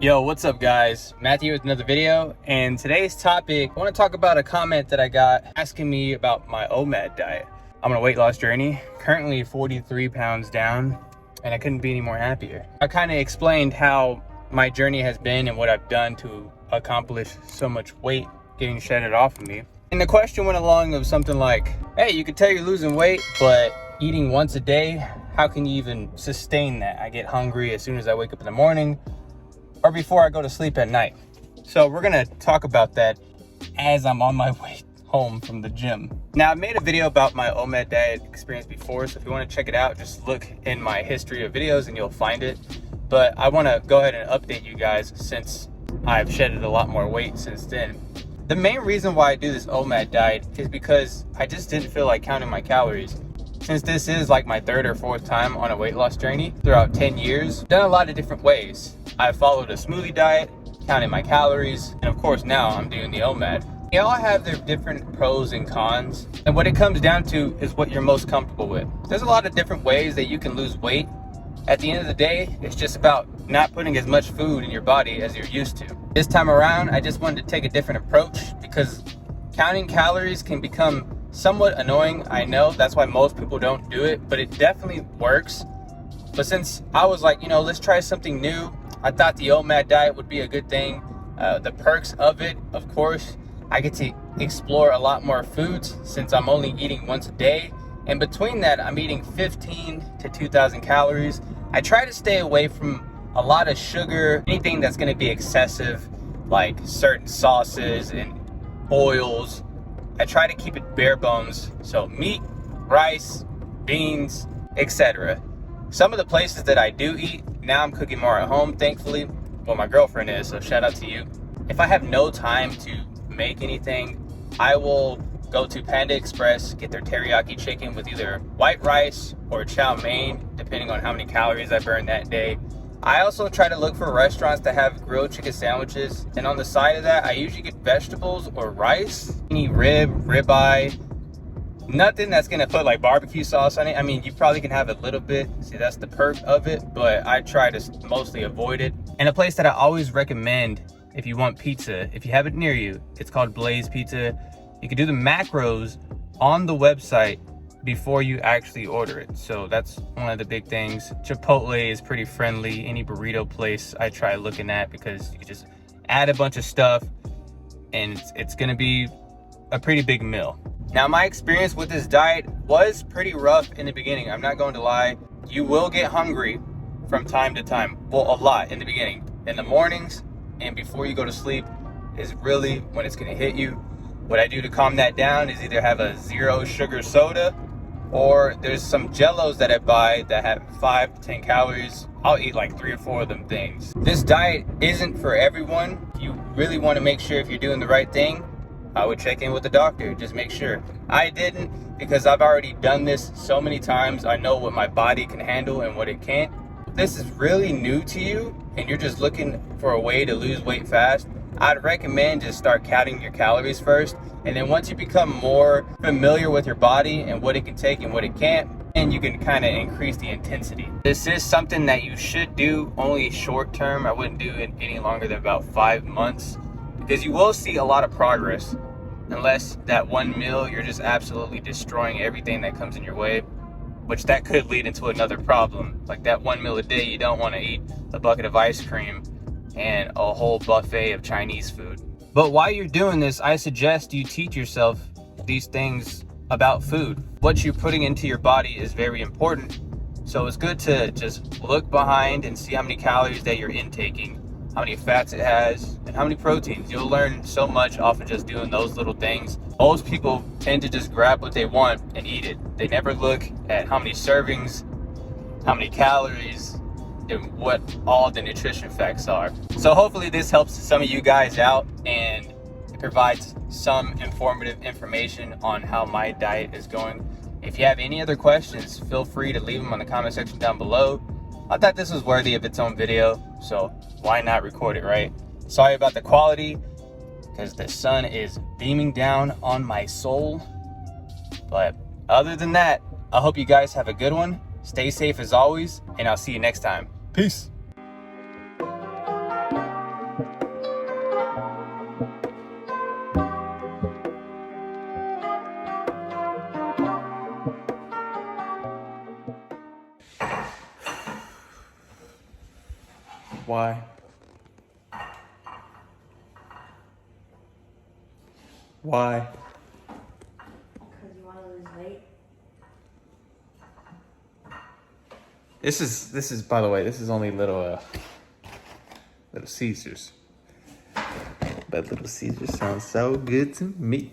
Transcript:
Yo, what's up guys? Matthew with another video, and today's topic, I want to talk about a comment that I got asking me about my OMAD diet. I'm on a weight loss journey, currently 43 pounds down, and I couldn't be any more happier. I kind of explained how my journey has been and what I've done to accomplish so much weight getting shedded off of me. And the question went along of something like, hey, you could tell you're losing weight, but eating once a day, how can you even sustain that? I get hungry as soon as I wake up in the morning or before I go to sleep at night. So we're gonna talk about that as I'm on my way home from the gym. Now, I've made a video about my OMAD diet experience before, so if you want to check it out, just look in my history of videos and you'll find it. But I want to go ahead and update you guys since I've shedded a lot more weight since then. The main reason why I do this OMAD diet is because I just didn't feel like counting my calories. Since this is like my third or fourth time on a weight loss journey throughout 10 years, I've done a lot of different ways. I followed a smoothie diet, counting my calories, and of course now I'm doing the OMAD. They all have their different pros and cons, and what it comes down to is what you're most comfortable with. There's a lot of different ways that you can lose weight. At the end of the day, it's just about not putting as much food in your body as you're used to. This time around, I just wanted to take a different approach because counting calories can become somewhat annoying. I know that's why most people don't do it, but it definitely works. But since I was like, let's try something new, I thought the OMAD diet would be a good thing. The perks of it, of course, I get to explore a lot more foods since I'm only eating once a day. And between that, I'm eating 15 to 2,000 calories. I try to stay away from a lot of sugar, anything that's going to be excessive, like certain sauces and oils. I try to keep it bare bones. So meat, rice, beans, etc. Some of the places that I do eat, now I'm cooking more at home, thankfully. Well, my girlfriend is, so shout out to you. If I have no time to make anything, I will go to Panda Express, get their teriyaki chicken with either white rice or chow mein, depending on how many calories I burn that day. I also try to look for restaurants that have grilled chicken sandwiches, and on the side of that, I usually get vegetables or rice, any ribeye, nothing that's gonna put like barbecue sauce on it. I mean, you probably can have a little bit, see, that's the perk of it, but I try to mostly avoid it. And a place that I always recommend if you want pizza, if you have it near you, it's called Blaze Pizza. You can do the macros on the website before you actually order it. So that's one of the big things. Chipotle is pretty friendly. Any burrito place I try looking at, because you can just add a bunch of stuff and it's gonna be a pretty big meal. Now, my experience with this diet was pretty rough in the beginning. I'm not going to lie. You will get hungry from time to time. Well, a lot in the beginning. In the mornings and before you go to sleep is really when it's gonna hit you. What I do to calm that down is either have a 0 sugar soda, or there's some Jellos that I buy that have 5 to 10 calories. I'll eat like 3 or 4 of them things. This diet isn't for everyone. You really want to make sure if you're doing the right thing, I would check in with the doctor, just make sure. I didn't, because I've already done this so many times. I know what my body can handle and what it can't. If this is really new to you and you're just looking for a way to lose weight fast, I'd recommend just start counting your calories first. And then once you become more familiar with your body and what it can take and what it can't, and you can kind of increase the intensity. This is something that you should do only short term. I wouldn't do it any longer than about 5 months, because you will see a lot of progress. Unless that one meal, you're just absolutely destroying everything that comes in your way, which that could lead into another problem. Like that one meal a day, you don't want to eat a bucket of ice cream and a whole buffet of Chinese food. But while you're doing this, I suggest you teach yourself these things about food. What you're putting into your body is very important. So it's good to just look behind and see how many calories that you're intaking, how many fats it has, and how many proteins. You'll learn so much off of just doing those little things. Most people tend to just grab what they want and eat it. They never look at how many servings, how many calories, and what all the nutrition facts are. So hopefully this helps some of you guys out and it provides some informative information on how my diet is going. If you have any other questions, feel free to leave them on the comment section down below. I thought this was worthy of its own video, so why not record it, right? Sorry about the quality, because the sun is beaming down on my soul. But other than that, I hope you guys have a good one. Stay safe as always, and I'll see you next time. Peace. Why? Why? Because you want to lose weight. This is by the way, this is only little Caesars. But Little Caesars sounds so good to me.